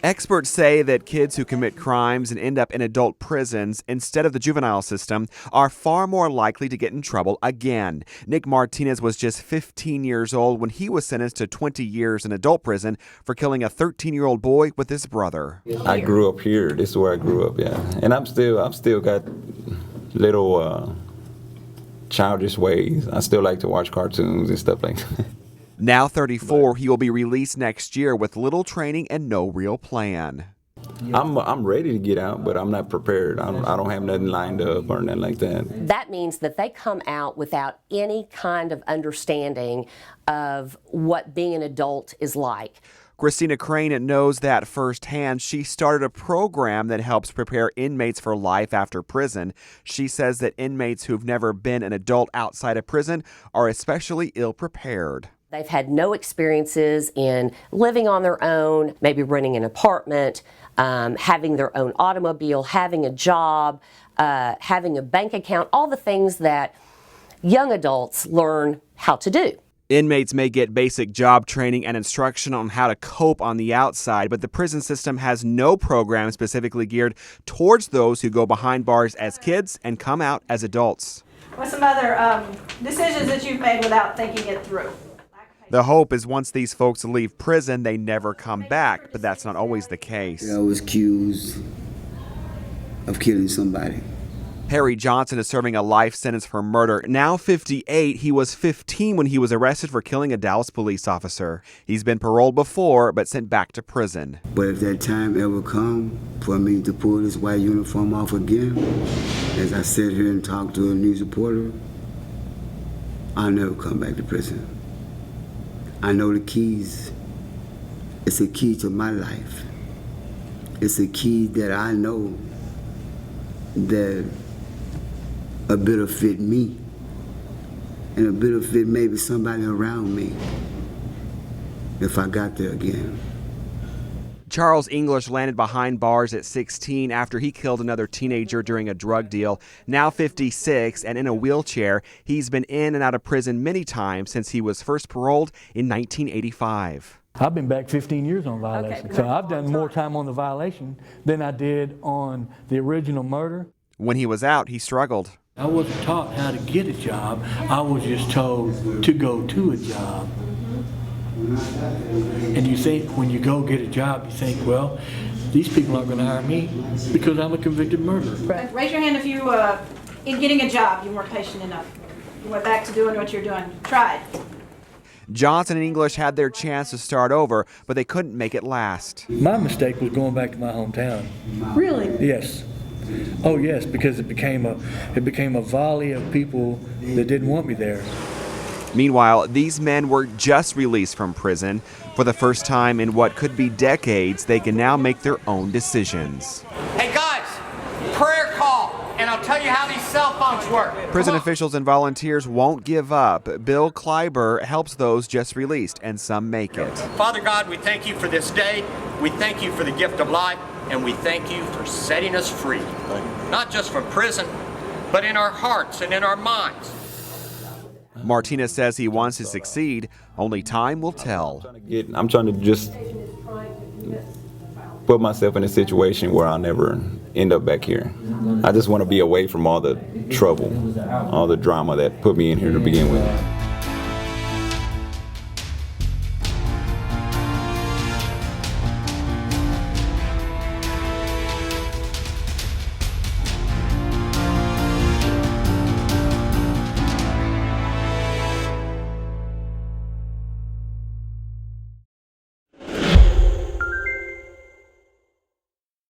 Experts say that kids who commit crimes and end up in adult prisons instead of the juvenile system are far more likely to get in trouble again. Nick Martinez was just 15 years old when he was sentenced to 20 years in adult prison for killing a 13-year-old boy with his brother. I grew up here. This is where I grew up, yeah. And I'm still got little childish ways. I still like to watch cartoons and stuff like that. Now 34, he will be released next year with little training and no real plan. I'm ready to get out, but I'm not prepared. I don't have nothing lined up or nothing like that. That means that they come out without any kind of understanding of what being an adult is like. Christina Crane knows that firsthand. She started a program that helps prepare inmates for life after prison. She says that inmates who've never been an adult outside of prison are especially ill-prepared. They've had no experiences in living on their own, maybe renting an apartment, having their own automobile, having a job, having a bank account, all the things that young adults learn how to do. Inmates may get basic job training and instruction on how to cope on the outside, but the prison system has no program specifically geared towards those who go behind bars as kids and come out as adults. What's some other decisions that you've made without thinking it through? The hope is once these folks leave prison, they never come back, but that's not always the case. I was accused of killing somebody. Harry Johnson is serving a life sentence for murder. Now 58, he was 15 when he was arrested for killing a Dallas police officer. He's been paroled before, but sent back to prison. But if that time ever come for me to pull this white uniform off again, as I sit here and talk to a news reporter, I'll never come back to prison. I know the keys. It's a key to my life. It's a key that I know that a better fit me and a better fit maybe somebody around me if I got there again. Charles English landed behind bars at 16 after he killed another teenager during a drug deal. Now 56 and in a wheelchair, he's been in and out of prison many times since he was first paroled in 1985. I've been back 15 years on violation, so I've done more time on the violation than I did on the original murder. When he was out, he struggled. I wasn't taught how to get a job. I was just told to go to a job. And you think, when you go get a job, you think, well, these people aren't going to hire me because I'm a convicted murderer. Right. Raise your hand if you, in getting a job, you weren't patient enough. You went back to doing what you're doing. Tried. Johnson and English had their chance to start over, but they couldn't make it last. My mistake was going back to my hometown. Really? Yes. Oh yes, because it became a volley of people that didn't want me there. Meanwhile, these men were just released from prison. For the first time in what could be decades, they can now make their own decisions. Hey guys, prayer call, and I'll tell you how these cell phones work. Prison officials and volunteers won't give up. Bill Kleiber helps those just released, and some make it. Father God, we thank you for this day. We thank you for the gift of life, and we thank you for setting us free. Not just from prison, but in our hearts and in our minds. Martinez says he wants to succeed. Only time will tell. I'm trying to just put myself in a situation where I'll never end up back here. I just want to be away from all the trouble, all the drama that put me in here to begin with.